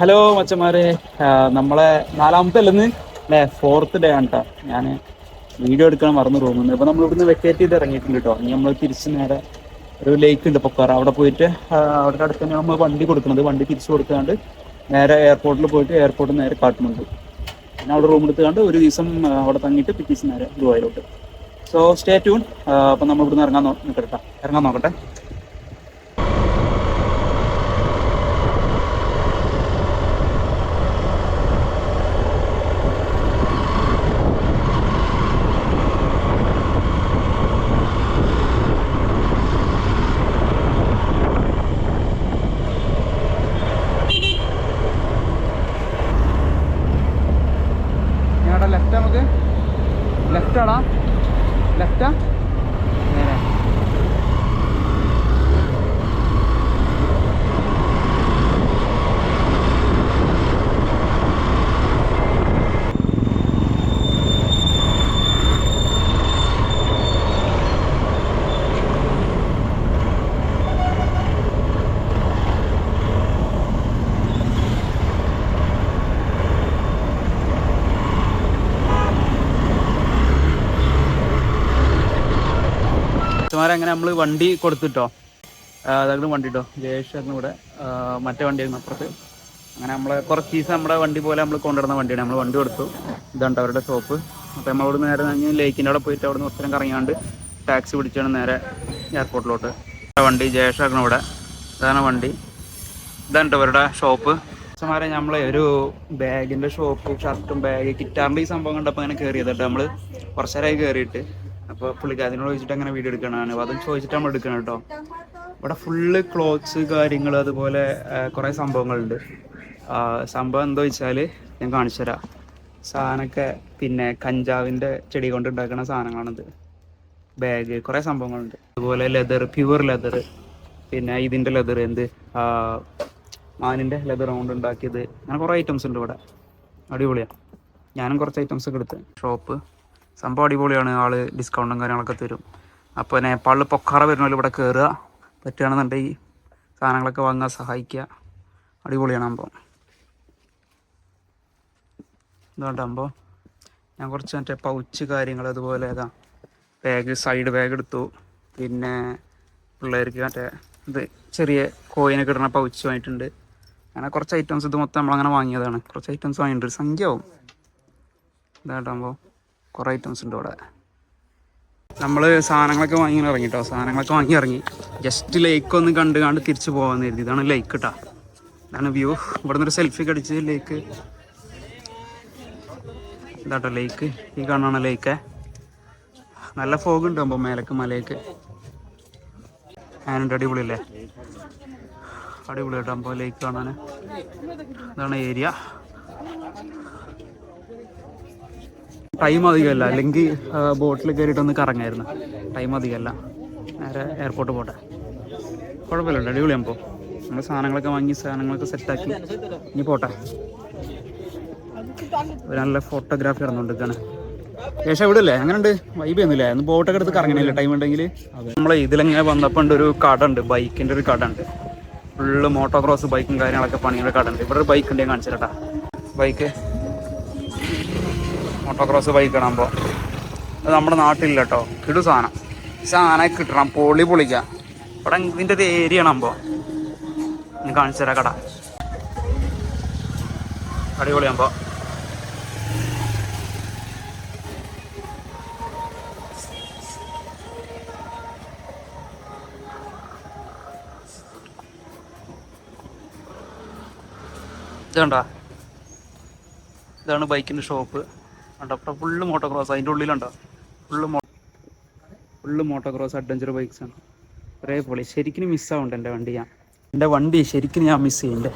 Hello മച്ചന്മാരെ, നമ്മളെ നാലാമത്തെ അല്ലെന്ന് അല്ലേ, 4th ഡേ ആണ് കേട്ടോ. ഞാൻ വീഡിയോ എടുക്കാൻ മറന്നു പോകുന്നത്. അപ്പോൾ നമ്മൾ ഇവിടുന്ന് വെക്കേറ്റ് ചെയ്ത് ഇറങ്ങിയിട്ടുണ്ട് കേട്ടോ. ഇനി നമ്മൾ തിരിച്ച് നേരെ ഒരു ലേക്ക് ഉണ്ട് പൊക്കാറ, അവിടെ പോയിട്ട് അവിടെ അടുത്ത് തന്നെ നമ്മൾ വണ്ടി കൊടുക്കുന്നത്. വണ്ടി തിരിച്ചു കൊടുക്കാണ്ട് നേരെ എയർപോർട്ടിൽ പോയിട്ട് എയർപോർട്ടിൽ നേരെ കാട്ടുന്നുണ്ട്. പിന്നെ അവിടെ റൂം എടുത്തുകൊണ്ട് ഒരു ദിവസം അവിടെ തങ്ങിയിട്ട് പിറ്റേ ദിവസം നേരെ ദുബായിലോട്ട്. So stay tune. അപ്പം നമ്മൾ ഇവിടുന്ന് ഇറങ്ങാൻ നോക്കട്ടെ. ലെഫ്റ്റ്, നമുക്ക് ലെഫ്റ്റാടാ, ലെഫ്റ്റാ നേരെ. അങ്ങനെ നമ്മൾ വണ്ടി കൊടുത്തിട്ടോ, അതായത് വണ്ടി കേട്ടോ, ജയേഷ് കൂടെ മറ്റേ വണ്ടിയായിരുന്നു അപ്പുറത്ത്. അങ്ങനെ നമ്മളെ കുറച്ച് ദിവസം നമ്മുടെ വണ്ടി പോലെ നമ്മൾ കൊണ്ടുവരുന്ന വണ്ടിയാണ്. നമ്മൾ വണ്ടി കൊടുത്തു. ഇതാണ് അവരുടെ ഷോപ്പ്. അപ്പോൾ നമ്മൾ അവിടെ നേരെ ലേക്കിൻ്റെ അവിടെ പോയിട്ട് അവിടെ നിന്ന് ഒത്തരം കറങ്ങിയാണ്ട് ടാക്സി പിടിച്ചാണ് നേരെ എയർപോർട്ടിലോട്ട്. വണ്ടി ജയേഷ് ഇവിടെ, ഇതാണ് വണ്ടി. ഇതാണ് അവരുടെ ഷോപ്പ്. മാരെ നമ്മൾ ഒരു ബാഗിൻ്റെ ഷോപ്പ്, ഷർട്ടും ബാഗ്, ഗിറ്റാറിൻ്റെ ഈ സംഭവം കണ്ടപ്പോൾ അങ്ങനെ കയറിയത് കേട്ടോ. നമ്മൾ കുറച്ച് നേരമായി കയറിയിട്ട്. അപ്പോൾ പുള്ളിക്കാരനോട് ചോദിച്ചിട്ട് അങ്ങനെ വീഡിയോ എടുക്കണതാണ്. അപ്പോൾ അതും ചോദിച്ചിട്ട് നമ്മൾ എടുക്കണം കേട്ടോ. ഇവിടെ ഫുള്ള് ക്ലോത്ത്സ് കാര്യങ്ങൾ, അതുപോലെ കുറേ സംഭവങ്ങളുണ്ട്. സംഭവം എന്താ വെച്ചാൽ ഞാൻ കാണിച്ചു തരാം. സാധനമൊക്കെ പിന്നെ കഞ്ചാവിൻ്റെ ചെടി കൊണ്ട് ഉണ്ടാക്കുന്ന സാധനങ്ങളാണിത്. ബാഗ്, കുറേ സംഭവങ്ങളുണ്ട്. അതുപോലെ ലെതർ, പ്യുവർ ലെതർ, പിന്നെ ഇതിൻ്റെ ലെതർ, മാനിൻ്റെ ലെതർ കൊണ്ട് ഉണ്ടാക്കിയത്. അങ്ങനെ കുറേ ഐറ്റംസ് ഉണ്ട് ഇവിടെ. അടിപൊളിയാണ്. ഞാനും കുറച്ച് ഐറ്റംസ് ഒക്കെ എടുത്ത്. ഷോപ്പ് സംഭവം അടിപൊളിയാണ്. ആൾ ഡിസ്കൗണ്ടും കാര്യങ്ങളൊക്കെ തരും. അപ്പോൾ നേപ്പാളിൽ പൊക്കാറ വരുന്നവർ ഇവിടെ കയറുക, പറ്റുകയാണെന്നുണ്ടെങ്കിൽ സാധനങ്ങളൊക്കെ വാങ്ങാൻ സഹായിക്കുക. അടിപൊളിയാണ് സംഭവം. ഇതുകൊണ്ടാകുമ്പോൾ ഞാൻ കുറച്ച് മറ്റേ പൗച്ച് കാര്യങ്ങൾ, അതുപോലെ ഏതാ ബാഗ്, സൈഡ് ബാഗ് എടുത്തു. പിന്നെ പിള്ളേർക്ക് മറ്റേ ഇത് ചെറിയ കോയിനൊക്കെ ഇടുന്ന പൗച്ച് വാങ്ങിയിട്ടുണ്ട്. അങ്ങനെ കുറച്ച് ഐറ്റംസ്, ഇത് മൊത്തം നമ്മളങ്ങനെ വാങ്ങിയതാണ്. കുറച്ച് ഐറ്റംസ് വാങ്ങിയിട്ടുണ്ട്, സംഖ്യ ആവും. ഇതാകുമ്പോൾ കുറേ ഐറ്റംസ് ഉണ്ട് ഇവിടെ. നമ്മൾ സാധനങ്ങളൊക്കെ വാങ്ങി ഇറങ്ങിട്ടോ. സാധനങ്ങളൊക്കെ വാങ്ങി ഇറങ്ങി ജസ്റ്റ് ലേക്ക് ഒന്ന് കണ്ട് തിരിച്ചു പോകാമെന്ന് കരുതി. ഇതാണ് ലേക്ക് കേട്ടോ. ഇതാണ് വ്യൂ. ഇവിടെ നിന്നൊരു സെൽഫി അടിച്ച് ലേക്ക്. ഇതാട്ടോ ലേക്ക്. ഈ കാണാണ് ലേക്ക്. നല്ല ഫോഗ് ഉണ്ട് അപ്പോൾ മേലേക്ക് മലയ്ക്ക്. ഞാനുണ്ട്. അടിപൊളിയല്ലേ? അടിപൊളി കേട്ടോ അപ്പോൾ ലേക്ക് കാണാൻ. ഇതാണ് ഏരിയ. ടൈം അധികമല്ല, അല്ലെങ്കിൽ ബോട്ടിൽ കയറിയിട്ടൊന്ന് കറങ്ങായിരുന്നു. ടൈം അധികമല്ല. നേരെ എയർപോർട്ട് പോട്ടെ. കുഴപ്പമില്ല, അടിപൊളിയാകുമ്പോൾ നമ്മൾ സാധനങ്ങളൊക്കെ വാങ്ങി സാധനങ്ങളൊക്കെ സെറ്റാക്കി ഇനി പോട്ടെ. ഒരു നല്ല ഫോട്ടോഗ്രാഫി നടന്നുകൊണ്ടിരിക്കുകയാണ്. ശേഷം ഇവിടെ അല്ലേ, അങ്ങനെ ഉണ്ട്, വൈബ് ചെയ്യുന്നില്ലേ? ഒന്ന് ബോട്ടൊക്കെ എടുത്ത് കറങ്ങണില്ലേ ടൈം ഉണ്ടെങ്കിൽ? നമ്മൾ ഇതിലെങ്ങനെ വന്നപ്പോൾ ഉണ്ട്, ഒരു കട ഉണ്ട്, ബൈക്കിൻ്റെ ഒരു കട ഉണ്ട്. ഫുള്ള് മോട്ടോക്രോസ് ബൈക്കും കാര്യങ്ങളൊക്കെ പണിയുടെ കട ഉണ്ട്. ഇവിടെ ഒരു ബൈക്ക് ഉണ്ട്, ഞാൻ കാണിച്ചു തരാം. ബൈക്ക് മോട്ടോക്രോസ് ബൈക്ക് കാണുമ്പോൾ അത് നമ്മുടെ നാട്ടിലില്ല കേട്ടോ. കിടു സാധനം കിട്ടണം, പൊളിക്കാം. ഇവിടെ ഇതിൻ്റെ ഒരു ഏരിയ ആണുമ്പോൾ ഞാൻ കാണിച്ചു തരാം കട. അടിപൊളിയാകുമ്പോൾ ഇതുണ്ടോ, ഇതാണ് ബൈക്കിൻ്റെ ഷോപ്പ്. കണ്ടോ, അപ്പോൾ ഫുള്ള് മോട്ടോക്രോസ്. അതിൻ്റെ ഉള്ളിലുണ്ടോ ഫുള്ള് മോട്ടോക്രോസ് അഡ്വഞ്ചർ ബൈക്സ് ആണ്. ഒരേ പൊളി. ശരിക്കും മിസ്സാവുന്നുണ്ട് എൻ്റെ വണ്ടി ശരിക്കും ഞാൻ മിസ് ചെയ്യുന്നുണ്ട്.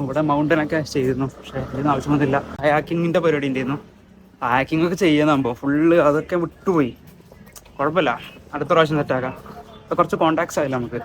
ഇവിടെ മൗണ്ടനൊക്കെ ചെയ്തിരുന്നു, പക്ഷേ ഇതിന് ആവശ്യമൊന്നുമില്ല. ഹയാക്കിങ്ങിൻ്റെ പരിപാടി ഉണ്ടായിരുന്നു. ഹയാക്കിംഗ് ഒക്കെ ചെയ്യുന്നുമ്പോൾ ഫുള്ള് അതൊക്കെ വിട്ടുപോയി. കുഴപ്പമില്ല, അടുത്ത പ്രാവശ്യം സെറ്റാക്കാം. അപ്പോൾ കുറച്ച് കോൺടാക്ട്സ് ആയില്ല നമുക്ക്,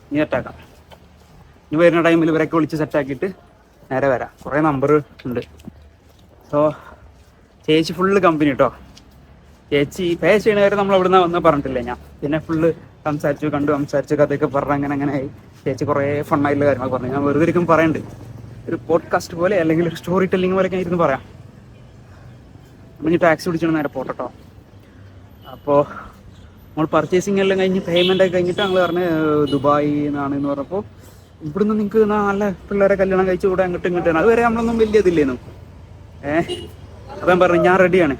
ഇനി സെറ്റാക്കാം. ഇനി വരുന്ന ടൈമിൽ ഇവരൊക്കെ വിളിച്ച് സെറ്റാക്കിയിട്ട് നേരെ വരാം. കുറേ നമ്പർ ഉണ്ട്. സോ ചേച്ചി ഫുള്ള് കമ്പനി കേട്ടോ. ചേച്ചി പേ ചെയ്യണ കാര്യം നമ്മൾ അവിടെ നിന്ന് വന്ന് പറഞ്ഞിട്ടില്ല. ഞാൻ പിന്നെ ഫുള്ള് സംസാരിച്ചു, സംസാരിച്ചു, കഥയൊക്കെ പറഞ്ഞ് അങ്ങനെ ആയി. ചേച്ചി കുറേ ഫണ്ണായിട്ടുള്ള കാര്യങ്ങൾ പറഞ്ഞു. ഞാൻ വെറുതെ ഇരിക്കും പറയുന്നുണ്ട്, ഒരു പോഡ്കാസ്റ്റ് പോലെ അല്ലെങ്കിൽ ഒരു സ്റ്റോറി ടെല്ലിങ് പോലെയൊക്കെ ഇരുന്ന് പറയാം. നമ്മൾ ടാക്സി പിടിച്ചാണ് നേരെ പോട്ടോ. അപ്പോൾ നമ്മൾ പർച്ചേസിങ് എല്ലാം കഴിഞ്ഞ് പേയ്മെൻ്റ് ഒക്കെ കഴിഞ്ഞിട്ട് ഞങ്ങൾ പറഞ്ഞ് ദുബായി എന്നാണെന്ന് പറഞ്ഞപ്പോൾ ഇവിടുന്ന് നിങ്ങൾക്ക് നല്ല പിള്ളേരെ കല്യാണം കഴിച്ച് കൂടെ അങ്ങോട്ടും ഇങ്ങോട്ടാണ്. അതുവരെ നമ്മളൊന്നും വലിയ ഇതില്ലേന്നു. അപ്പം ഞാൻ പറഞ്ഞു ഞാൻ റെഡിയാണ്.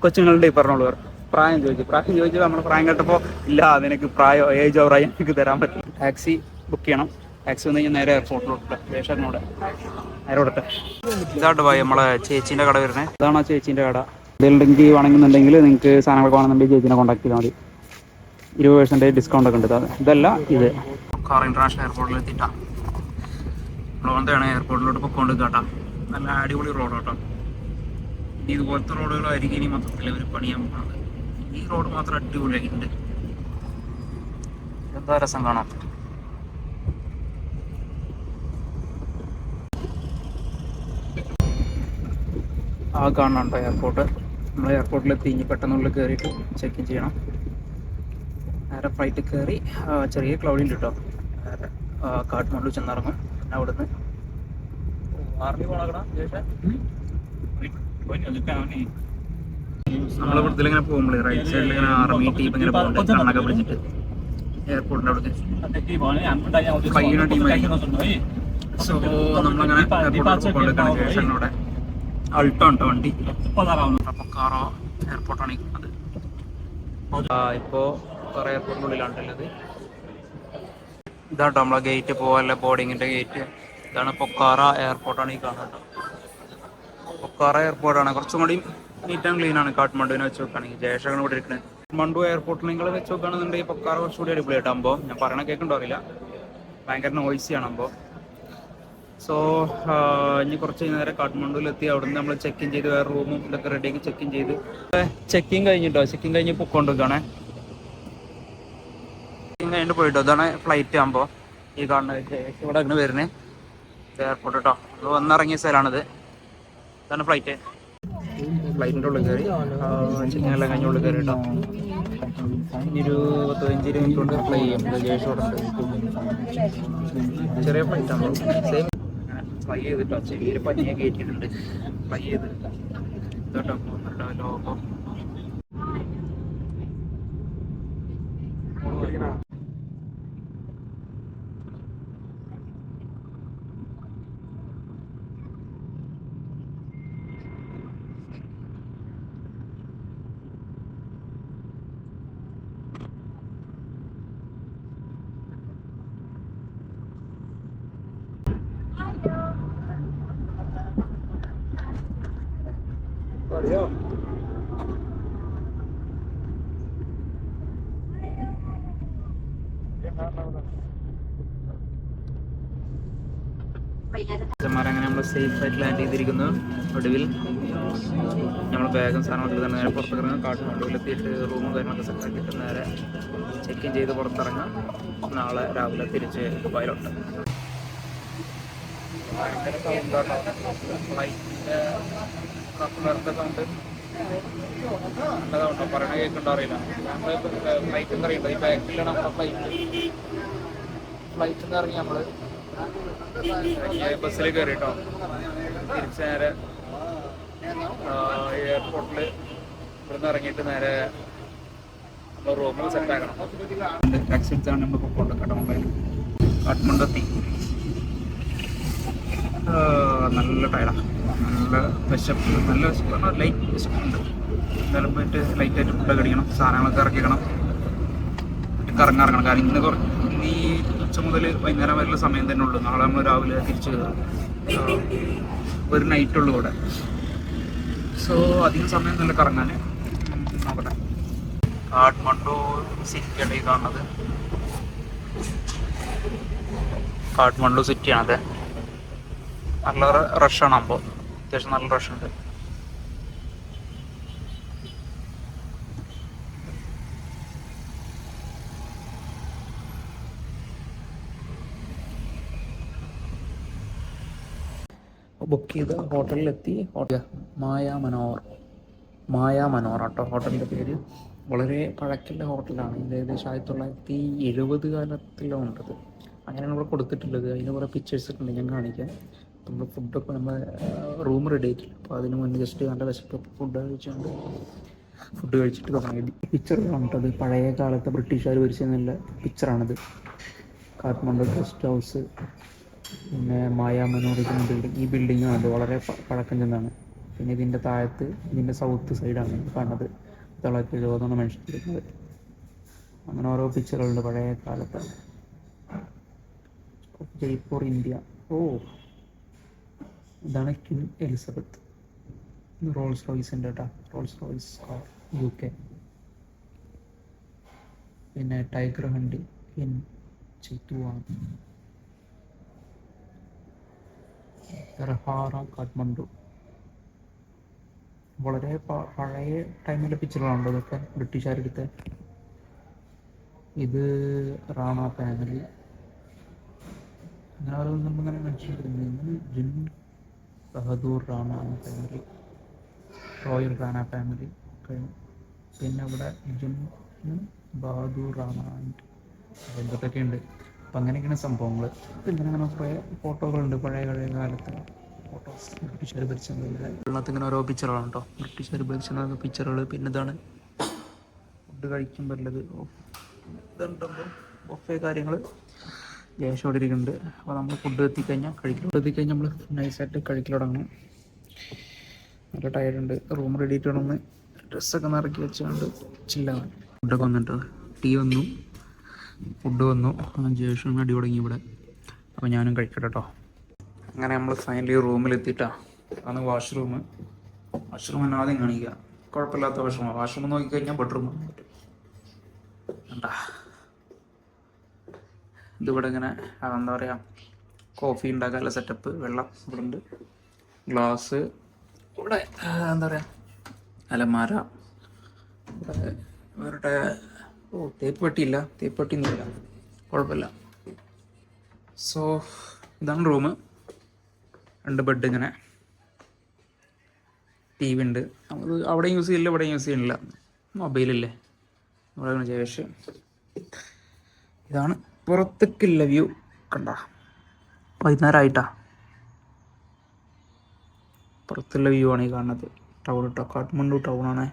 കൊച്ചുങ്ങളുടെ പറഞ്ഞോളൂ പ്രായം ചോദിച്ചു നമ്മൾ പ്രായം കേട്ടപ്പോൾ ഇല്ല നിനക്ക് പ്രായം ഏജ് ഓവറായി എനിക്ക് തരാൻ പറ്റും. ടാക്സി ബുക്ക് ചെയ്യണം. ടാക്സി വന്നു കഴിഞ്ഞാൽ നേരെ എയർപോർട്ടിലോട്ട് ദേശനോടെ നേരെ കൊടുട്ടെ. ഇതായിട്ട് പോയി നമ്മളെ ചേച്ചീൻ്റെ കട വരുന്നത്. ഇതാണ് ആ ചേച്ചീൻ്റെ കട. എന്തെങ്കിലും വേണമെന്നുണ്ടെങ്കിൽ നിങ്ങൾക്ക് സാധനങ്ങളൊക്കെ വേണമെന്നുണ്ടെങ്കിൽ ചേച്ചീനെ കോൺടാക്ട് ചെയ്താൽ മതി. 20% ഡിസ്കൗണ്ട് ഒക്കെ ഉണ്ട്. ഇതല്ല ഇത് കാർ ഇൻ്റർനാഷണൽ എയർപോർട്ടിൽ എത്തിയിട്ടാണ്. നമ്മളെന്താണ് എയർപോർട്ടിലോട്ട് പൊക്കോണ്ട് കേട്ടോ. നല്ല അടിപൊളി റോഡ് കേട്ടോ. ഇതുപോലത്തെ റോഡുകളായിരിക്കും ഇനി മൊത്തത്തിൽ അവർ പണിയാൻ പോകുന്നത്. ഈ റോഡ് മാത്രം അടിപൊളിയായിട്ടുണ്ട്. എന്താ രസം കാണാം. ആ കാണുന്നുണ്ടോ എയർപോർട്ട്. നമ്മൾ എയർപോർട്ടിലെത്തി ഇനി പെട്ടെന്നുള്ളിൽ കയറിയിട്ട് ചെക്ക് ഇൻ ചെയ്യണം. നേരെ ഫ്ലൈറ്റ് കയറി ചെറിയ ക്ലൗഡിൽ കേട്ടോ നേരെ കാഠ്മണ്ഡു ചെന്നിറങ്ങും. പിന്നെ അവിടുന്ന് ആർമി പോകണം. നമ്മൾ ഇവിടുത്തെ ഇങ്ങനെ പോകുമ്പോൾ റൈറ്റ് സൈഡിൽ ഇങ്ങനെ ആർമി ടീം ഇങ്ങനെ പോകുന്നുണ്ട് കണ്ണൊക്കെ പിടിച്ചിട്ട് എയർപോർട്ടിൻ്റെ അവിടുത്തെ പയ്യന ടീമായി. സോ നമ്മളങ്ങനെ എയർപോർട്ടിൽ പോയിട്ടാണ് സ്റ്റേഷനിലൂടെ അൾട്ടോ ഉണ്ടോ വണ്ടി. അപ്പോൾ കാറോ എയർപോർട്ടാണ് നിൽക്കുന്നത്. ഇപ്പോൾ കുറേ എയർപോർട്ടിനുള്ളിലാണുള്ളത്. ഇതാട്ടോ നമ്മളെ ഗേറ്റ് പോകാനുള്ള ബോർഡിങ്ങിൻ്റെ ഗേറ്റ്. ഇതാണ് പൊക്കാറ എയർപോർട്ടാണ് ഈ കാണുന്നത്. പൊക്കാറ എയർപോർട്ടാണ് കുറച്ചും കൂടി നീറ്റ് ആൻഡ് ക്ലീൻ ആണ് കാഠ്മണ്ഡുവിനെ വെച്ച് നോക്കുകയാണെങ്കിൽ. ജയശങ്കർ ഇവിടെ ഇരിക്കുന്നത്. കാഠ്മണ്ഡു എയർപോർട്ടിൽ നിങ്ങൾ വെച്ച് നോക്കുകയാണെന്നുണ്ടെങ്കിൽ പൊക്കാറ കുറച്ചുകൂടി അടിപൊളിയായിട്ടാകുമ്പോൾ ഞാൻ പറയണ കേൾക്കണ്ടോ അറിയില്ല. ഭയങ്കര നോയ്സിയാണ് അപ്പോൾ. സോ ഇനി കുറച്ച് നേരം കാഠ്മണ്ഡുവിലെത്തി. അവിടെ നിന്ന് നമ്മൾ ചെക്ക് ഇൻ ചെയ്ത് വേറെ റൂമും ഇതൊക്കെ റെഡിയാക്കി ചെക്ക് ഇൻ ചെയ്ത് ചെക്കിങ് കഴിഞ്ഞിട്ടോ. ചെക്കിങ് കഴിഞ്ഞ് പൊക്കോണ്ടിരിക്കുകയാണേ. ചെക്കിങ് കഴിഞ്ഞിട്ട് പോയിട്ടോ. ഇതാണ് ഫ്ലൈറ്റ് ആകുമ്പോൾ ഈ കാണുന്നത് ഇവിടെ അങ്ങനെ വരുന്നത് എയർപോർട്ട് കേട്ടോ. അത് വന്നിറങ്ങിയ സ്ഥലമാണിത്. ഇതാണ് ഫ്ലൈറ്റ്. ഫ്ലൈറ്റിൻ്റെ ഉള്ളിൽ കയറി ചെക്കിങ് എല്ലാം കഴിഞ്ഞ ഉള്ളിൽ കയറി കേട്ടോ. ഇനി ഒരു 15-20 മിനിറ്റ് കൊണ്ട് ഫ്ലൈ ചെയ്യും. ജയ്ഷോടുണ്ട്. ചെറിയ ഫ്ലൈറ്റ് ആണല്ലോ. സെയിം ഫ്ലൈ ചെയ്തിട്ടോ. ചെറിയൊരു പനിയെ കയറ്റിയിട്ടുണ്ട്. ഫ്ലൈ ചെയ്ത് കേട്ടോ ലോകം. അങ്ങനെ നമ്മൾ സേഫ് ആയിട്ട് ലാൻഡ് ചെയ്തിരിക്കുന്നു. ഒടുവിൽ നമ്മൾ ബാഗും സാധനങ്ങളൊക്കെ തന്നെ നേരെ പുറത്തിറങ്ങുക. കാഠ്മണ്ഡുവിലെത്തിയിട്ട് റൂമും കാര്യങ്ങളൊക്കെ സെറ്റാക്കിയിട്ട് നേരെ ചെക്ക് ഇൻ ചെയ്ത് പുറത്തിറങ്ങാം. നാളെ രാവിലെ തിരിച്ച് ദുബായിലോട്ട്. ഭയങ്കര സൗണ്ടാട്ടോ ഫ്ലൈറ്റിൻ്റെ കപ്പലറിൻ്റെ സൗണ്ട്. നല്ലതാട്ടോ. പറയണ കേൾക്കണ്ടോ അറിയില്ല. നമ്മളിപ്പോൾ ഫ്ലൈറ്റ് എന്ന് പറയുമ്പോൾ ഈ ബാക്കിലാണ് നമ്മുടെ ഫ്ലൈറ്റിൽ നിന്ന് ഇറങ്ങി നമ്മൾ ബസ്സിൽ കയറിട്ടോ. തിരിച്ച് നേരെ എയർപോർട്ടിൽ ഇവിടുന്ന് ഇറങ്ങിയിട്ട് നേരെ നമ്മൾ റൂമിൽ സെറ്റാക്കണം. ടാക്സി എടുത്താണ് നമ്മൾ പൊക്കോണ്ട് കടമമ്പയിൽ കാഠ്മണ്ഡു എത്തി. നല്ല ടയറാണ്. നല്ല വിശപ്പ്. നല്ല വിശപ്പ് പറഞ്ഞാൽ ലൈറ്റ് വിശപ്പുണ്ട്. എന്തായാലും പോയിട്ട് ലൈറ്റായിട്ട് ഫുഡൊക്കെ അടിക്കണം. സാധനങ്ങളൊക്കെ ഇറക്കിക്കണം. കറങ്ങാൻ കാരണം ഇന്ന് ഈ ഉച്ച മുതൽ വൈകുന്നേരം വരെയുള്ള സമയം തന്നെ ഉള്ളൂ. നാളെ നമ്മൾ രാവിലെ തിരിച്ചു കയറും. ഒരു നൈറ്റുള്ളൂ ഇവിടെ. സോ അധികം സമയം നല്ല കറങ്ങാൻ നോക്കട്ടെ. കാഠ്മണ്ഡു സിറ്റിയാണ് ഈ കാണുന്നത്. കാഠ്മണ്ഡു സിറ്റിയാണത്. നല്ല റഷാണ് അപ്പോൾ. അത്യാവശ്യം നല്ല റഷുണ്ട്. ബുക്ക് ചെയ്ത് ഹോട്ടലിലെത്തി. മായാ മനോർ കേട്ടോ ഹോട്ടലിൻ്റെ പേര്. വളരെ പഴക്കമുള്ള ഹോട്ടലാണ്. ഇത് ഏകദേശം 1970 കാലത്തിലോ ഉണ്ടത്. അങ്ങനെയാണ് ഇവിടെ കൊടുത്തിട്ടുള്ളത്. അതിന് കുറേ പിക്ചേഴ്സ് ഒക്കെ ഉണ്ട്, ഞാൻ കാണിക്കാം. നമ്മൾ ഫുഡൊക്കെ നമ്മൾ റൂം റെഡി ആയിട്ടില്ല, അപ്പോൾ അതിന് മുന്നേ ജസ്റ്റ് നല്ല വിശപ്പ് ഫുഡ് കഴിച്ചുകൊണ്ട് ഫുഡ് കഴിച്ചിട്ട് തുടങ്ങി. പിക്ചറാണ് കേട്ടോ, അത് പഴയ കാലത്തെ ബ്രിട്ടീഷുകാർ ഭരിച്ചെന്നുള്ള പിക്ചറാണിത്. കാഠ്മണ്ഡു ഗസ്റ്റ് ഹൗസ്, പിന്നെ മായ മനോരമ ബിൽഡിംഗ്. ഈ ബിൽഡിംഗ് ആണ് വളരെ പഴക്കം ചെന്നാണ്. പിന്നെ ഇതിൻ്റെ താഴത്ത് ഇതിൻ്റെ സൗത്ത് സൈഡാണ് കാണുന്നത് 1970 മനുഷ്യത്തിരുന്നത്. അങ്ങനെ ഓരോ പിക്ചറുകളുണ്ട് പഴയ കാലത്ത്. ജയ്പൂർ ഇന്ത്യ. ഓ, ഇതാണ് ക്വീൻ എലിസബത്ത്. റോൾസ് റോയ്സിൻ്റെ കേട്ടോ, റോൾസ് റോയ്സ് കാർ UK. പിന്നെ ടൈഗർ ഹണ്ട് ഇൻ ചിത്വാൻ, തെർഹാറ കാഠ്മണ്ഡു. വളരെ പഴയ ടൈമിലെ പിക്ചറുകളുണ്ട് ഇതൊക്കെ, ബ്രിട്ടീഷുകാരെടുത്ത. ഇത് റാണ ഫാമിലി. അങ്ങനെ ഓരോ നമ്മളിങ്ങനെ മനസ്സിലാക്കുന്നത് Jung Bahadur Rana family, royal Rana family കഴിഞ്ഞു. പിന്നെ ഇവിടെ ജിൻ ബഹദൂർ റാണ എന്തൊക്കെ ഉണ്ട്. അപ്പം അങ്ങനെയൊക്കെയാണ് സംഭവങ്ങൾ. പിന്നെ അങ്ങനെ കുറേ ഫോട്ടോകളുണ്ട് പഴയ കാലത്ത് ഫോട്ടോസ്, ബ്രിട്ടീഷുകാർ ഭരിച്ചതിൻ്റെ. ഇങ്ങനെ ഓരോ പിക്ചറുകളാണ് കേട്ടോ, ബ്രിട്ടീഷുകാർ ഭരിച്ച പിക്ചറുകൾ. പിന്നെ ഇതാണ് ഫുഡ് കഴിക്കുമ്പോൾ ഉള്ളത്. ഇതുണ്ടല്ലോ ബൊഫേ കാര്യങ്ങൾ ഗ്യാസോടെ ഇരിക്കുന്നുണ്ട്. അപ്പോൾ നമ്മൾ ഫുഡ് എത്തിക്കഴിഞ്ഞാൽ നമ്മൾ നൈസായിട്ട് കഴിക്കൽ തുടങ്ങണം. നല്ല ടയർഡുണ്ട്, റൂം റെഡി ആയിട്ട് വേണമെന്ന് ഡ്രസ്സൊക്കെ നിറക്കി വെച്ചുകൊണ്ട് ചില്ലാണ്. ഫുഡൊക്കെ വന്നിട്ട് ടീ വന്നു, ഫുഡ് വന്നു, ജേഷൻ അടി തുടങ്ങി ഇവിടെ. അപ്പോൾ ഞാനും കഴിക്കട്ടെ കേട്ടോ. അങ്ങനെ നമ്മൾ ഫൈനലി റൂമിലെത്തിയിട്ടാ. അതാണ് വാഷ്റൂം തന്നെ ആദ്യം കാണിക്കുക. കുഴപ്പമില്ലാത്ത വാഷ്റൂം നോക്കിക്കഴിഞ്ഞാൽ ബെഡ്റൂം പറ്റും. കണ്ടാ, ഇതിവിടെ ഇങ്ങനെ എന്താ പറയുക, കോഫി ഉണ്ടാക്കാനുള്ള സെറ്റപ്പ്, വെള്ളം ഇവിടെ ഉണ്ട്, ഗ്ലാസ് ഇവിടെ, എന്താ പറയുക അലമാര ഇവിടെ, വേറെ തേപ്പ് പെട്ടിയില്ല, തേപ്പ് പെട്ടിയൊന്നുമില്ല, കുഴപ്പമില്ല. സോ ഇതാണ് റൂം. 2 ബെഡ്, ഇങ്ങനെ TV ഉണ്ട്. നമുക്ക് അവിടെ യൂസ് ചെയ്യില്ല, ഇവിടെ യൂസ് ചെയ്യുന്നില്ല, മൊബൈലില്ലേ ഇവിടെ. ശേഷം ഇതാണ് പുറത്തേക്കുള്ള വ്യൂ. കണ്ട, വൈകുന്നേരമായിട്ടാ, പുറത്തുള്ള വ്യൂ ആണ് ഈ കാണുന്നത്. ടൗൺ കേട്ടോ, കാഠ്മണ്ഡു ടൗണാണ്.